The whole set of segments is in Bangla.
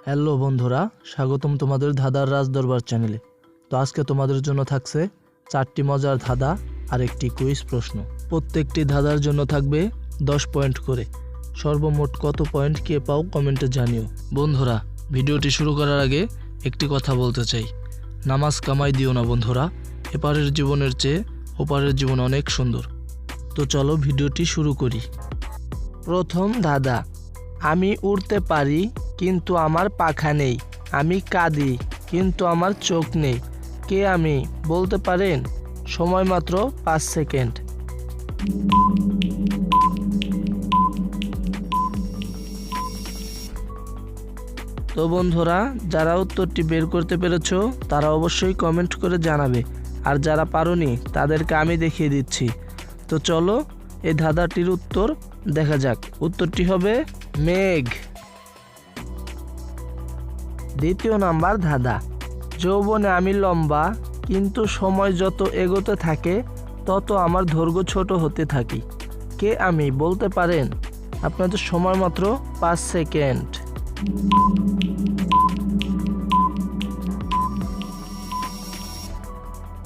হ্যালো বন্ধুরা, স্বাগতম তোমাদের ধাঁধার রাজ দরবার চ্যানেলে। তো আজকে তোমাদের জন্য থাকছে 4টি মজার ধাঁধা আর একটি কুইজ প্রশ্ন। প্রত্যেকটি ধাঁধার জন্য থাকবে 10 পয়েন্ট করে। সর্বমোট কত পয়েন্ট কে পাও কমেন্টে জানিও। বন্ধুরা, ভিডিওটি শুরু করার আগে একটি কথা বলতে চাই, নামাজ কামাই দিও না বন্ধুরা, এপারের জীবনের চেয়ে ওপারের জীবন অনেক সুন্দর। তো চলো ভিডিওটি শুরু করি। প্রথম ধাঁধা, আমি উড়তে পারি কিন্তু আমার পাখা নেই, আমি কাঁদি কিন্তু আমার চোখ নেই, কে আমি বলতে পারেন? সময় মাত্র 5 সেকেন্ড। তো বন্ধুরা, যারা উত্তরটি বের করতে পেরেছো তারা অবশ্যই কমেন্ট করে জানাবে, আর যারা পারোনি তাদেরকে আমি দেখিয়ে দিচ্ছি। তো চলো এই ধাঁধাটির উত্তর দেখা যাক। উত্তরটি হবে মেঘ। দ্বিতীয় নাম্বার ধাঁধা, যৌবনে আমি লম্বা কিন্তু সময় যত এগোতে থাকে তত আমার দৈর্ঘ্য ছোট হতে থাকি, কে আমি বলতে পারেন? আপনাদের সময় মাত্র 5 সেকেন্ড।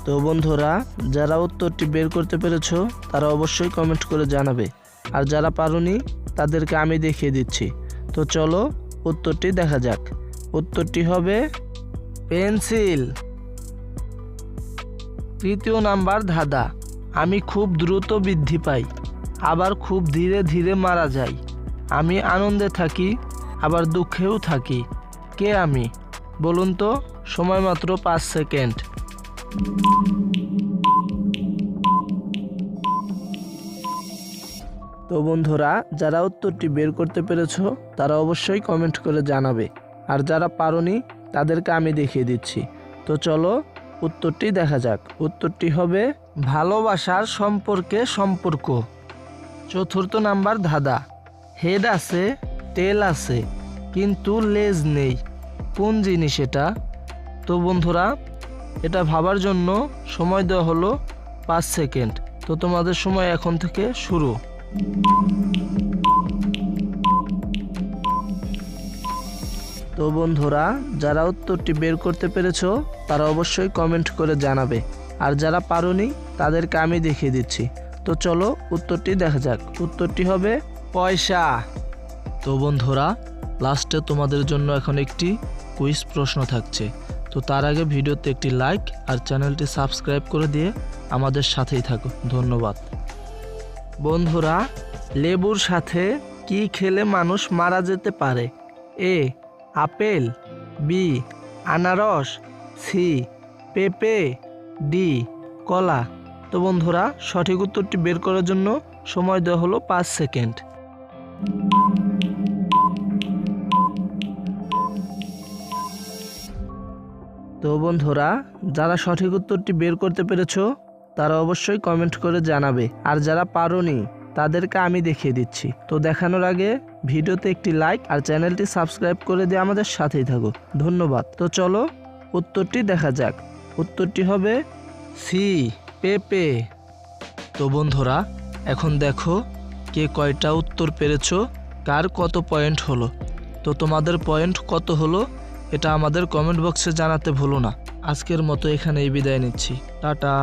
তো বন্ধুরা, যারা উত্তরটি বের করতে পেরেছো তারা অবশ্যই কমেন্ট করে জানাবে, আর যারা পারোনি তাদেরকে আমি দেখিয়ে দিচ্ছি। তো চলো উত্তরটি দেখা যাক। উত্তরটি হবে পেন্সিল। তৃতীয় নাম্বার ধাঁধা, আমি খুব দ্রুত বৃদ্ধি পাই আবার খুব ধীরে ধীরে মারা যাই, আমি আনন্দে থাকি আবার দুঃখেও থাকি, কে আমি বলুন তো? সময় মাত্র 5 সেকেন্ড। তো বন্ধুরা, যারা উত্তরটি বের করতে পেরেছো তারা অবশ্যই কমেন্ট করে জানাবে, আর যারা পারোনি তাদেরকে আমি দেখিয়ে দিচ্ছি। তো চলো উত্তরটি দেখা যাক। উত্তরটি হবে ভালোবাসার সম্পর্কে সম্পর্ক। চতুর্থ নাম্বার ধাঁধা, হেড আছে টেল আছে কিন্তু লেজ নেই, কোন জিনিস এটা? তো বন্ধুরা, এটা ভাবার জন্য সময় দেওয়া হলো 5 সেকেন্ড। তো তোমাদের সময় এখন থেকে শুরু। তো বন্ধুরা, যারা উত্তরটি বের করতে পেরেছো তারা অবশ্যই কমেন্ট করে জানাবে, আর যারা পারোনি তাদেরকে আমি দেখিয়ে দিচ্ছি। তো চলো উত্তরটি দেখা যাক। উত্তরটি হবে পয়সা। তো বন্ধুরা, লাস্টে তোমাদের জন্য এখন একটি কুইজ প্রশ্ন থাকছে। তো তার আগে ভিডিওতে একটি লাইক আর চ্যানেলটি সাবস্ক্রাইব করে দিয়ে আমাদের সাথেই থাকো। ধন্যবাদ। বন্ধুরা, লেবুর সাথে কি খেলে মানুষ মারা যেতে পারে? এ আপেল, বি আনারস, সি পেঁপে, ডি কলা। তো বন্ধুরা, সঠিক উত্তরটি বের করার জন্য সময় দেওয়া হলো 5 সেকেন্ড। তো বন্ধুরা, যারা সঠিক উত্তরটি বের করতে পেরেছো তারা অবশ্যই কমেন্ট করে জানাবে, আর যারা পারোনি তাদেরকে আমি দেখিয়ে দিচ্ছি। তো দেখানোর আগে ভিডিওতে একটি লাইক আর চ্যানেলটি সাবস্ক্রাইব করে দিয়ে আমাদের সাথেই থাকো। ধন্যবাদ। তো চলো উত্তরটি দেখা যাক। উত্তরটি হবে সি পেঁপে। তো বন্ধুরা, এখন দেখো কে কয়টা উত্তর পেরেছো, কার কত পয়েন্ট হলো। তো তোমাদের পয়েন্ট কত হলো এটা আমাদের কমেন্ট বক্সে জানাতে ভুলো না। আজকের মতো এখানেই বিদায় নিচ্ছি। টাটা।